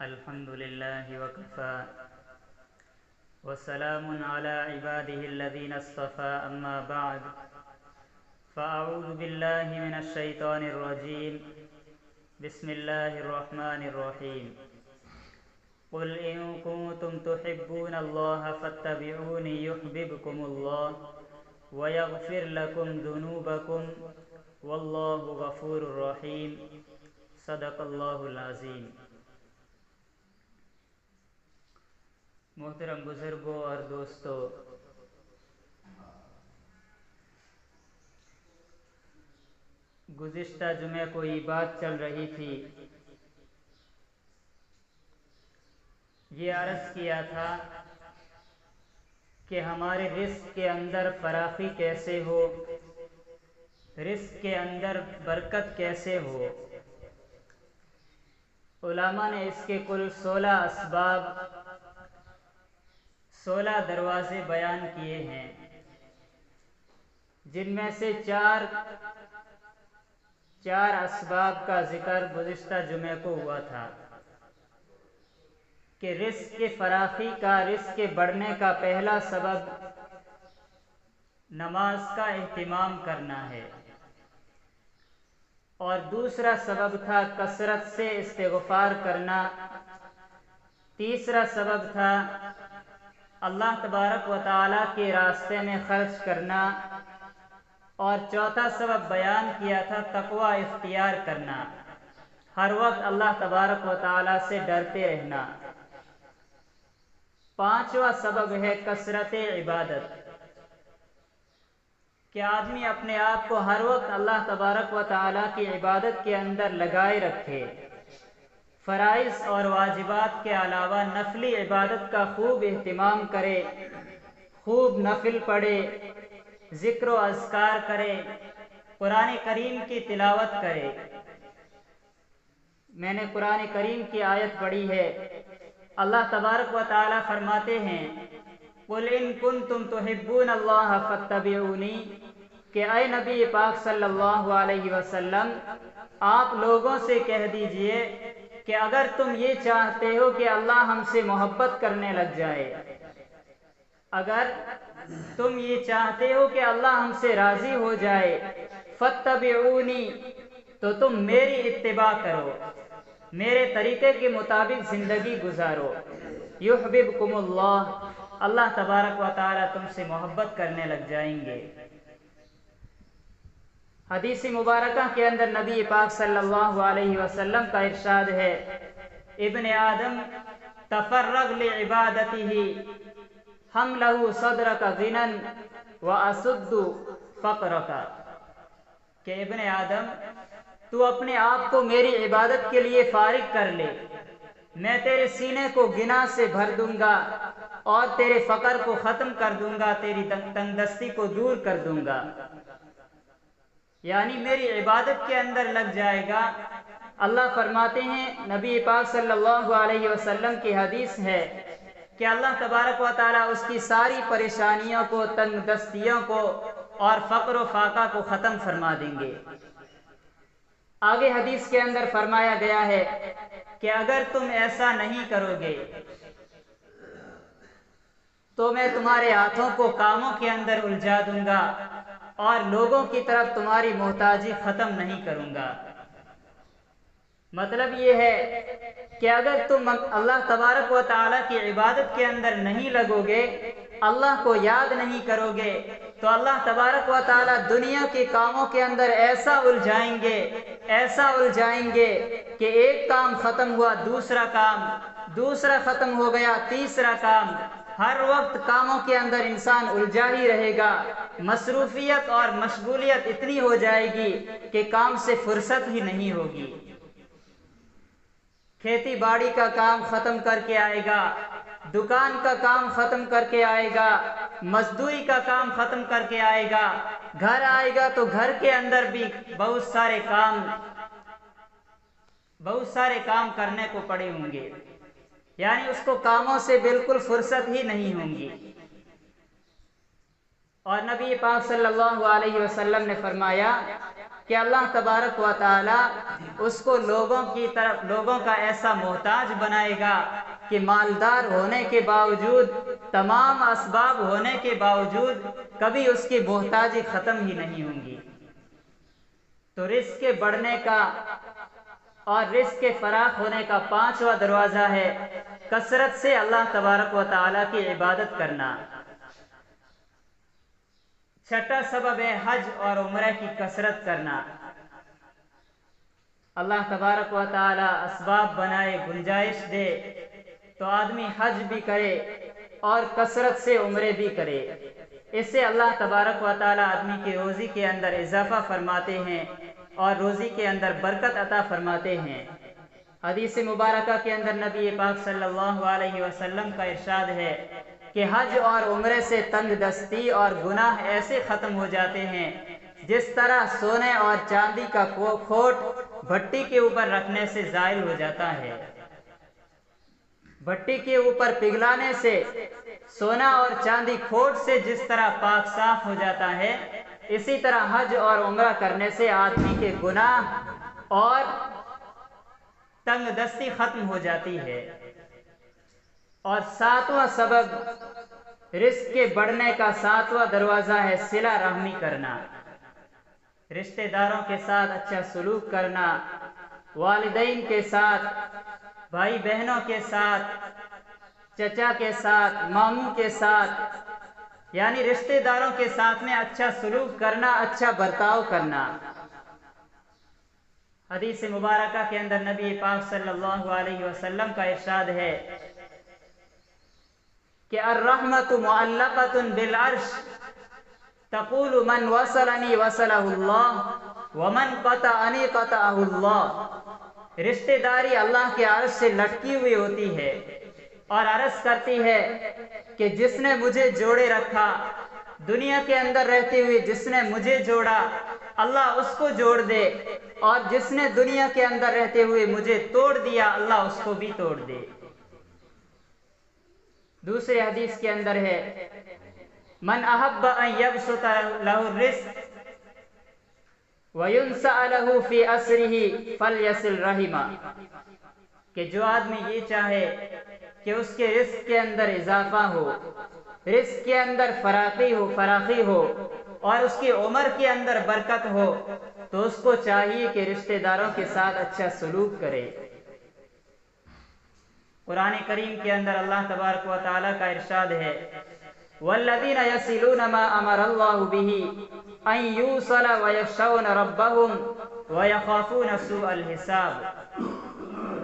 الحمد لله وكفى وسلام على عباده الذين اصطفى أما بعد فأعوذ بالله من الشيطان الرجيم بسم الله الرحمن الرحيم قل إن كنتم تحبون الله فاتبعوني يحببكم الله ويغفر لكم ذنوبكم والله غفور رحيم صدق اللہ العظیم۔ محترم بزرگوں اور دوستو، گزشتہ جمعے کو یہ بات چل رہی تھی، یہ عرض کیا تھا کہ ہمارے رزق کے اندر فراخی کیسے ہو، رزق کے اندر برکت کیسے ہو۔ علماء نے اس کے کل 16 اسباب، 16 دروازے بیان کیے ہیں، جن میں سے چار اسباب کا ذکر گزشتہ جمعے کو ہوا تھا کہ رزق کی فراخی کا، رزق کے بڑھنے کا پہلا سبب نماز کا اہتمام کرنا ہے، اور دوسرا سبب تھا کثرت سے استغفار کرنا، تیسرا سبب تھا اللہ تبارک و تعالیٰ کے راستے میں خرچ کرنا، اور چوتھا سبب بیان کیا تھا تقوی اختیار کرنا، ہر وقت اللہ تبارک و تعالیٰ سے ڈرتے رہنا۔ پانچواں سبب ہے کثرت عبادت، کہ آدمی اپنے آپ کو ہر وقت اللہ تبارک و تعالیٰ کی عبادت کے اندر لگائے رکھے، فرائض اور واجبات کے علاوہ نفلی عبادت کا خوب اہتمام کرے، خوب نفل پڑھے، ذکر و اذکار کرے، قرآن کریم کی تلاوت کرے۔ میں نے قرآن کریم کی آیت پڑھی ہے، اللہ تبارک و تعالیٰ فرماتے ہیں قُلْ إِن كُنتُمْ تُحِبُّونَ اللَّهَ فَاتَّبِعُونِی، کہ اے نبی پاک صلی اللہ علیہ وسلم آپ لوگوں سے کہہ دیجئے کہ اگر تم یہ چاہتے ہو کہ اللہ ہم سے محبت کرنے لگ جائے، اگر تم یہ چاہتے ہو کہ اللہ ہم سے راضی ہو جائے، فَاتَّبِعُونِی، تو تم میری اتباع کرو، میرے طریقے کے مطابق زندگی گزارو، یحببکم اللہ، اللہ تبارک و تعالیٰ تم سے محبت کرنے لگ جائیں گے۔ حدیث مبارکہ کے اندر نبی پاک صلی اللہ علیہ وسلم کا ارشاد ہے، ابن آدم تفرغ لعبادتہ حملہ صدرک غنا واسد فقرک، کہ ابن آدم تو اپنے آپ کو میری عبادت کے لیے فارغ کر لے، میں تیرے سینے کو گنا سے بھر دوں گا اور تیرے فقر کو ختم کر دوں گا، تیری تنگ دستی کو دور کر دوں گا۔ یعنی میری عبادت کے اندر لگ جائے گا۔ اللہ فرماتے ہیں، نبی پاک صلی اللہ علیہ وسلم کی حدیث ہے کہ اللہ تبارک و تعالیٰ اس کی ساری پریشانیوں کو، تنگ دستیوں کو اور فقر و فاقہ کو ختم فرما دیں گے۔ آگے حدیث کے اندر فرمایا گیا ہے کہ اگر تم ایسا نہیں کرو گے تو میں تمہارے ہاتھوں کو کاموں کے اندر الجھا دوں گا اور لوگوں کی طرف تمہاری محتاجی ختم نہیں کروں گا۔ مطلب یہ ہے کہ اگر تم اللہ تبارک و تعالیٰ کی عبادت کے اندر نہیں لگو گے، اللہ کو یاد نہیں کرو گے، تو اللہ تبارک و تعالیٰ دنیا کے کاموں کے اندر ایسا الجھائیں گے کہ ایک کام ختم ہوا، دوسرا کام، دوسرا ختم ہو گیا، تیسرا کام، ہر وقت کاموں کے اندر انسان الجھا ہی رہے گا، مصروفیت اور مشغولیت اتنی ہو جائے گی کہ کام سے فرصت ہی نہیں ہوگی۔ کھیتی باڑی کا کام ختم کر کے آئے گا، دکان کا کام ختم کر کے آئے گا، مزدوری کا کام ختم کر کے آئے گا، گھر آئے گا تو گھر کے اندر بھی بہت سارے کام کرنے کو پڑے ہوں گے، یعنی اس کو کاموں سے بالکل فرصت ہی نہیں ہوں گی۔ اور نبی پاک صلی اللہ علیہ وسلم نے فرمایا کہ اللہ تبارک و تعالی اس کو لوگوں کا ایسا محتاج بنائے گا کہ مالدار ہونے کے باوجود، تمام اسباب ہونے کے باوجود کبھی اس کی محتاجی ختم ہی نہیں ہوں گی۔ تو رزق کے بڑھنے کا اور رزق کے فراخ ہونے کا 5واں دروازہ ہے کثرت سے اللہ تبارک و تعالی کی عبادت کرنا۔ 6واں سبب ہے حج اور عمرہ کی کثرت کرنا۔ اللہ تبارک و تعالی اسباب بنائے، گنجائش دے تو آدمی حج بھی کرے اور کثرت سے عمرے بھی کرے۔ اس سے اللہ تبارک و تعالی آدمی کی روزی کے اندر اضافہ فرماتے ہیں اور روزی کے اندر برکت عطا فرماتے ہیں۔ حدیث مبارکہ کے اندر نبی پاک صلی اللہ علیہ وسلم کا ارشاد ہے کہ حج اور عمرے سے تنگ دستی اور گناہ ایسے ختم ہو جاتے ہیں جس طرح سونے اور چاندی کا کھوٹ بھٹی کے اوپر رکھنے سے زائل ہو جاتا ہے۔ بھٹی کے اوپر پگھلانے سے سونا اور چاندی کھوٹ سے جس طرح پاک صاف ہو جاتا ہے، اسی طرح حج اور عمرہ کرنے سے آدمی کے گناہ اور تنگ دستی ختم ہو جاتی ہے۔ اور 7واں سبب رزق کے بڑھنے کا 7واں دروازہ ہے صلہ رحمی کرنا، رشتہ داروں کے ساتھ اچھا سلوک کرنا، والدین کے ساتھ، بھائی بہنوں کے ساتھ، چچا کے ساتھ، ماموں کے ساتھ، یعنی رشتہ داروں کے ساتھ میں اچھا سلوک کرنا، اچھا برتاؤ کرنا۔ حدیث مبارکہ کے اندر نبی پاک صلی اللہ علیہ وسلم کا ارشاد ہے کہ الرحمت معلقۃ بالعرش تقول من وصلنی وصلہ اللہ ومن قطعنی قطعہ اللہ۔ رشتہ داری اللہ کے عرش سے لٹکی ہوئی ہوتی ہے اور عرض کرتی ہے کہ جس نے مجھے جوڑے رکھا، دنیا کے اندر رہتے ہوئے جس نے مجھے جوڑا، اللہ اس کو جوڑ دے، اور جس نے دنیا کے اندر رہتے ہوئے مجھے توڑ دیا، اللہ اس کو بھی توڑ دے۔ دوسرے حدیث کے اندر ہے من احب ان یبسط لہ الرزق وینسأ لہ فی اسرہ فلیصل رحمہ، کہ جو آدمی یہ چاہے کہ اس کے رزق کے اندر اضافہ ہو، رزق کے اندر فراخی ہو اور اس کی عمر کے اندر برکت ہو، تو اس کو چاہیے کہ رشتہ داروں کے ساتھ اچھا سلوک کرے۔ قرآن کریم کے اندر اللہ تبارک و تعالیٰ کا ارشاد ہے والذین یصلون ما امر اللہ بہ ان یوصل ویخشون ربہم ویخافون سوء الحساب۔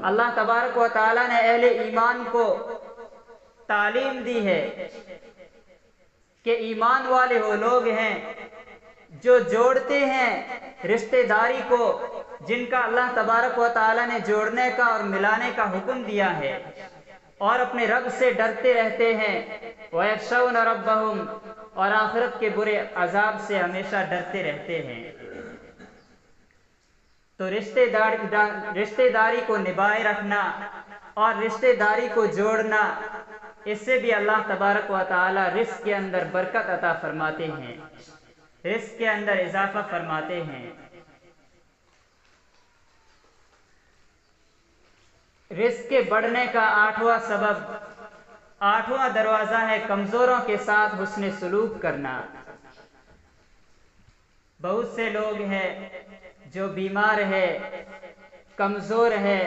اللہ تبارک و تعالیٰ نے اہل ایمان کو تعلیم دی ہے کہ ایمان والے وہ لوگ ہیں جو جوڑتے ہیں رشتہ داری کو، جن کا اللہ تبارک و تعالیٰ نے جوڑنے کا اور ملانے کا حکم دیا ہے، اور اپنے رب سے ڈرتے رہتے ہیں، وَيَخْشَوْنَ رَبَّهُمْ، اور آخرت کے برے عذاب سے ہمیشہ ڈرتے رہتے ہیں۔ تو رشتہ داری کو نبھائے رکھنا اور رشتہ داری کو جوڑنا، اس سے بھی اللہ تبارک و تعالی رزق کے اندر برکت عطا فرماتے ہیں، رزق کے اندر اضافہ فرماتے ہیں۔ رزق کے بڑھنے کا 8واں سبب، 8واں دروازہ ہے کمزوروں کے ساتھ حسن سلوک کرنا۔ بہت سے لوگ ہیں جو بیمار ہے، کمزور ہے،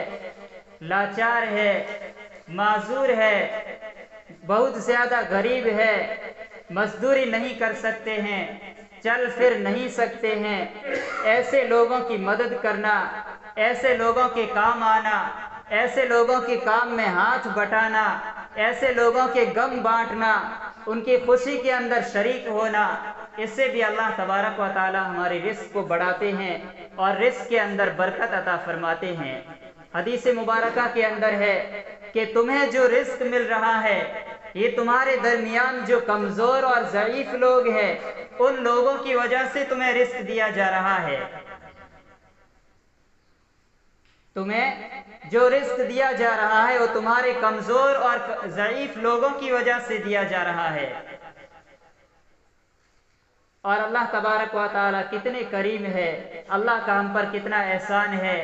لاچار ہے، معذور ہے، بہت زیادہ غریب ہے، مزدوری نہیں کر سکتے ہیں، چل پھر نہیں سکتے ہیں۔ ایسے لوگوں کی مدد کرنا، ایسے لوگوں کے کام آنا، ایسے لوگوں کے کام میں ہاتھ بٹانا، ایسے لوگوں کے غم بانٹنا، ان کی خوشی کے اندر شریک ہونا، اس سے بھی اللہ تبارک و تعالی ہمارے رزق کو بڑھاتے ہیں اور رزق کے اندر برکت عطا فرماتے ہیں۔ حدیث مبارکہ کے اندر ہے کہ تمہیں جو رزق مل رہا ہے، یہ تمہارے درمیان جو کمزور اور ضعیف لوگ ہیں، ان لوگوں کی وجہ سے تمہیں رزق دیا جا رہا ہے۔ تمہیں جو رزق دیا جا رہا ہے وہ تمہارے کمزور اور ضعیف لوگوں کی وجہ سے دیا جا رہا ہے۔ اور اللہ تبارک و تعالی کتنے کریم ہے، اللہ کا ہم پر کتنا احسان ہے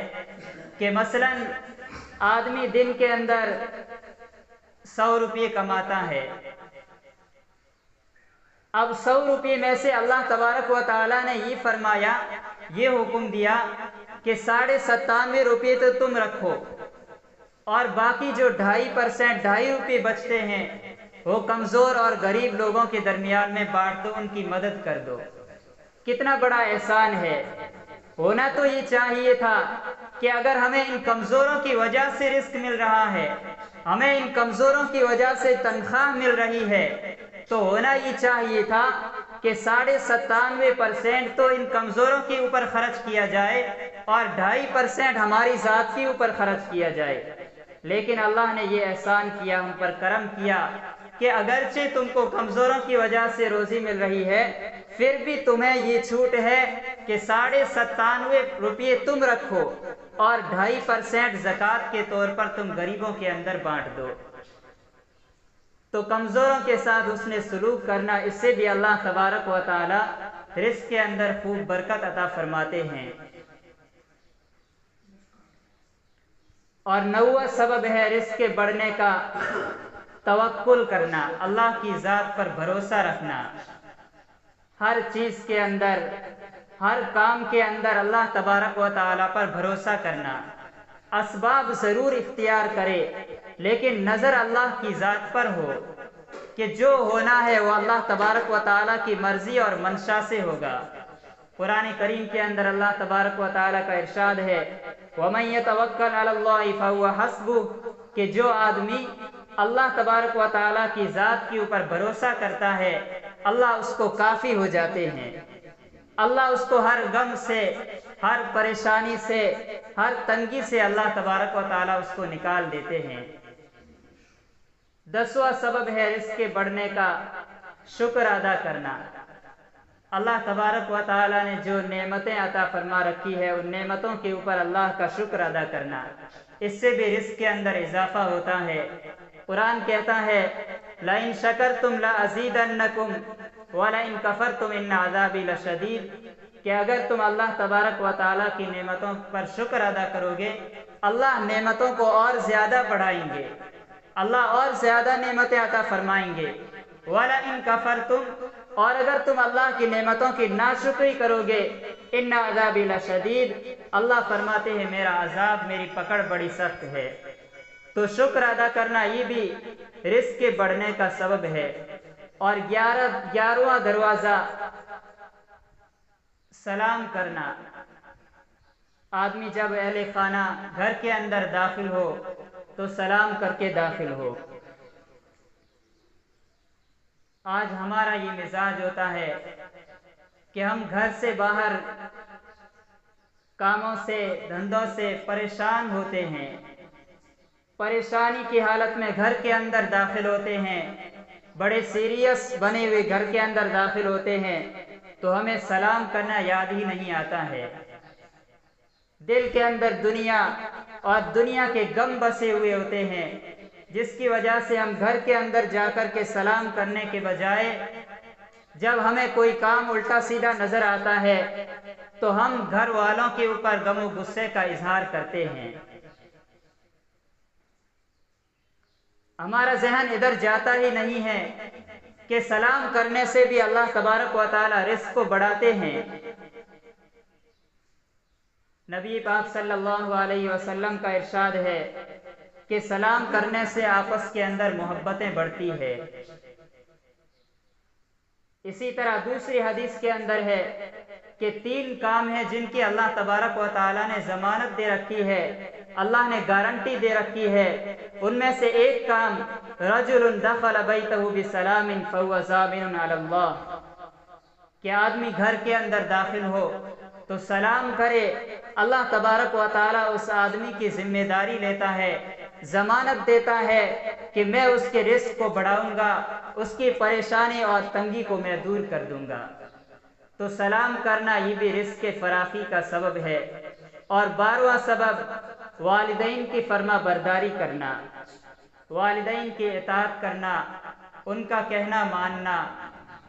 کہ مثلا آدمی دن کے اندر 100 روپے کماتا ہے۔ اب 100 روپے میں سے اللہ تبارک و تعالی نے یہ فرمایا، یہ حکم دیا کہ 97.5 روپے تو تم رکھو، اور باقی جو 2.5% 2.5 روپے بچتے ہیں وہ کمزور اور غریب لوگوں کے درمیان میں بانٹ دو، ان کی مدد کر دو۔ کتنا بڑا احسان ہے۔ ہونا تو یہ چاہیے تھا کہ اگر ہمیں ان کمزوروں کی وجہ سے رزق مل رہا ہے، ہمیں ان کمزوروں کی وجہ سے تنخواہ مل رہی ہے، تو ہونا یہ چاہیے تھا کہ 97.5% تو ان کمزوروں کے اوپر خرچ کیا جائے اور 2.5% ہماری ذات کے اوپر خرچ کیا جائے۔ لیکن اللہ نے یہ احسان کیا، ہم پر کرم کیا کہ اگرچہ تم کو کمزوروں کی وجہ سے روزی مل رہی ہے، پھر بھی تمہیں یہ چھوٹ ہے کہ 97.5 روپے تم رکھو اور 2.5% زکوٰۃ کے طور پر تم غریبوں کے اندر بانٹ دو۔ تو کمزوروں کے ساتھ اس نے سلوک کرنا، اس سے بھی اللہ تبارک و تعالی رزق کے اندر خوب برکت عطا فرماتے ہیں۔ اور 9واں سبب ہے رزق کے بڑھنے کا توکل کرنا، اللہ کی ذات پر بھروسہ رکھنا۔ ہر چیز کے اندر، ہر کام کے اندر اللہ تبارک و تعالی پر بھروسہ کرنا۔ اسباب ضرور اختیار کرے لیکن نظر اللہ کی ذات پر ہو کہ جو ہونا ہے وہ اللہ تبارک و تعالی کی مرضی اور منشا سے ہوگا۔ قرآن کریم کے اندر اللہ تبارک و تعالی کا ارشاد ہے، وَمَن يَتَوَكَّلْ عَلَى اللَّهِ فَهُوَ حَسْبُهُ، کہ جو آدمی اللہ تبارک و تعالی کی ذات کے اوپر بھروسہ کرتا ہے، اللہ اس کو کافی ہو جاتے ہیں۔ اللہ اس کو ہر غم سے، ہر پریشانی سے، ہر تنگی سے اللہ تبارک و تعالی اس کو نکال دیتے ہیں۔ 10واں سبب ہے رزق کے بڑھنے کا شکر ادا کرنا۔ اللہ تبارک و تعالی نے جو نعمتیں عطا فرما رکھی ہے، ان نعمتوں کے اوپر اللہ کا شکر ادا کرنا، اس سے بھی رزق کے اندر اضافہ ہوتا ہے۔ قرآن کہتا ہے، لَإِن شَكَرْتُمْ لَأَزِيدَنَّكُمْ وَلَإِن كَفَرْتُمْ إِنَّ عَذَابِي لَشَدِيدٌ، کہ اگر تم اللہ تبارک و تعالیٰ کی نعمتوں پر شکر ادا کرو گے، اللہ نعمتوں کو اور زیادہ بڑھائیں گے، اللہ اور زیادہ نعمتیں عطا فرمائیں گے۔ وَلَئِن كَفَرْتُمْ، اور اگر تم اللہ کی نعمتوں کی ناشکری کرو گے، إِنَّ عَذَابِي لَشَدِيدٌ، اللہ فرماتے ہیں میرا عذاب، میری پکڑ بڑی سخت ہے۔ تو شکر ادا کرنا یہ بھی رزق کے بڑھنے کا سبب ہے۔ اور 11واں دروازہ سلام کرنا۔ آدمی جب اہل خانہ گھر کے اندر داخل ہو تو سلام کر کے داخل ہو۔ آج ہمارا یہ مزاج ہوتا ہے کہ ہم گھر سے باہر کاموں سے، دھندوں سے پریشان ہوتے ہیں، پریشانی کی حالت میں گھر کے اندر داخل ہوتے ہیں، بڑے سیریس بنے ہوئے گھر کے اندر داخل ہوتے ہیں تو ہمیں سلام کرنا یاد ہی نہیں آتا ہے۔ دل کے اندر دنیا اور دنیا کے غم بسے ہوئے ہوتے ہیں، جس کی وجہ سے ہم گھر کے اندر جا کر کے سلام کرنے کے بجائے جب ہمیں کوئی کام الٹا سیدھا نظر آتا ہے تو ہم گھر والوں کے اوپر غم و غصے کا اظہار کرتے ہیں۔ ہمارا ذہن ادھر جاتا ہی نہیں ہے کہ سلام کرنے سے بھی اللہ تبارک و تعالی رزق کو بڑھاتے ہیں۔ نبی پاک صلی اللہ علیہ وسلم کا ارشاد ہے کہ سلام کرنے سے آپس کے اندر محبتیں بڑھتی ہے۔ اسی طرح دوسری حدیث کے اندر ہے کہ 3 کام ہیں جن کی اللہ تبارک و تعالی نے ضمانت دے رکھی ہے، اللہ نے گارنٹی دے رکھی ہے۔ ان میں سے ایک کام، رجل دخل بیتہ بسلام فہو ضامن علی اللہ، کہ آدمی گھر کے اندر داخل ہو تو سلام کرے، اللہ تبارک و تعالی اس آدمی کی ذمہ داری لیتا ہے، ضمانت دیتا ہے کہ میں اس کے رزق کو بڑھاؤں گا، اس کی پریشانی اور تنگی کو میں دور کر دوں گا۔ تو سلام کرنا یہ بھی رزق کے فراخی کا سبب ہے۔ اور 12واں سبب والدین کی فرما برداری کرنا، والدین کی اطاعت کرنا، ان کا کہنا ماننا،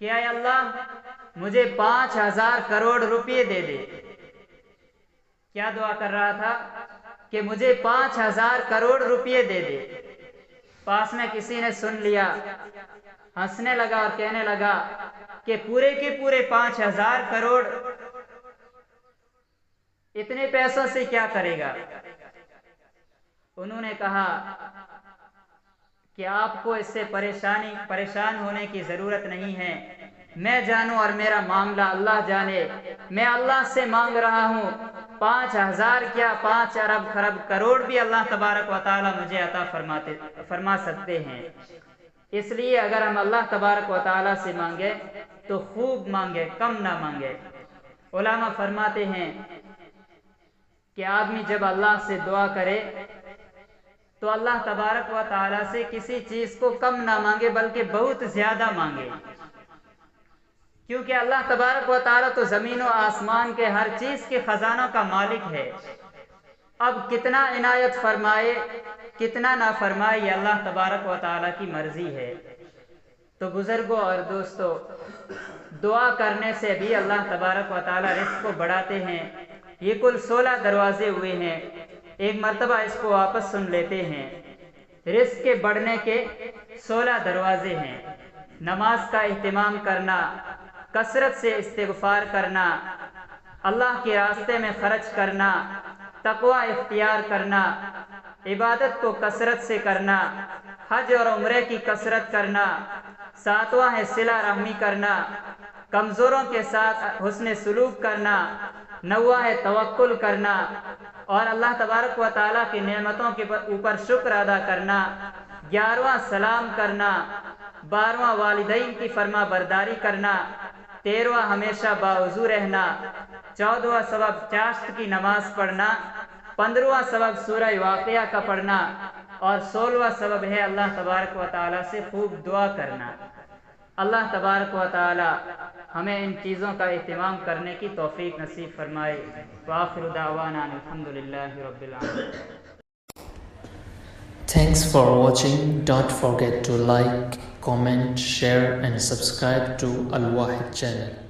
کہ اے اللہ مجھے 5,000 کروڑ روپے دے دے۔ کیا دعا کر رہا تھا؟ کہ مجھے 5,000 کروڑ روپے دے دے۔ پاس میں کسی نے سن لیا، ہنسنے لگا اور کہنے لگا کہ پورے کے پورے 5,000 کروڑ، اتنے پیسوں سے کیا کرے گا؟ انہوں نے کہا کہ آپ کو اس سے پریشان ہونے کی ضرورت نہیں ہے، میں جانوں اور میرا معاملہ اللہ جانے، میں اللہ سے مانگ رہا ہوں 5,000 کیا 5 ارب خرب کروڑ بھی اللہ تبارک و تعالی مجھے عطا فرما سکتے ہیں۔ اس لیے اگر ہم اللہ تبارک و تعالی سے مانگے تو خوب مانگے، کم نہ مانگے۔ علماء فرماتے ہیں کہ آدمی جب اللہ سے دعا کرے تو اللہ تبارک و تعالی سے کسی چیز کو کم نہ مانگے بلکہ بہت زیادہ مانگے، کیونکہ اللہ تبارک و تعالی تو زمین و آسمان کے ہر چیز کے خزانوں کا مالک ہے۔ اب کتنا عنایت فرمائے کتنا نہ فرمائے یہ اللہ تبارک و تعالی کی مرضی ہے۔ تو بزرگوں اور دوستوں، دعا کرنے سے بھی اللہ تبارک و تعالی رزق کو بڑھاتے ہیں۔ یہ کل 16 دروازے ہوئے ہیں، ایک مرتبہ اس کو واپس سن لیتے ہیں۔ رزق کے بڑھنے کے 16 دروازے ہیں۔ نماز کا اہتمام کرنا، کثرت سے استغفار کرنا، اللہ کے راستے میں خرچ کرنا، تقوی اختیار کرنا، عبادت کو کثرت سے کرنا، حج اور عمرے کی کثرت کرنا، 7واں ہے صلہ رحمی کرنا، کمزوروں کے ساتھ حسن سلوک کرنا، 9واں ہے توکل کرنا اور اللہ تبارک و تعالیٰ کی نعمتوں کے اوپر شکر ادا کرنا، 11واں سلام کرنا، 12واں والدین کی فرما برداری کرنا، 13واں ہمیشہ باوضو رہنا، 14واں سبب چاشت کی نماز پڑھنا، 15واں سبب سورہ واقعہ کا پڑھنا اور 16واں سبب ہے اللہ تبارک و تعالیٰ سے خوب دعا کرنا۔ اللہ تبارک و تعالیٰ ہمیں ان چیزوں کا اہتمام کرنے کی توفیق نصیب فرمائے۔ وآخر دعوانا الحمدللہ رب العالمین۔ Thanks for watching. Don't forget to like, comment, share and subscribe to Al Wahid channel.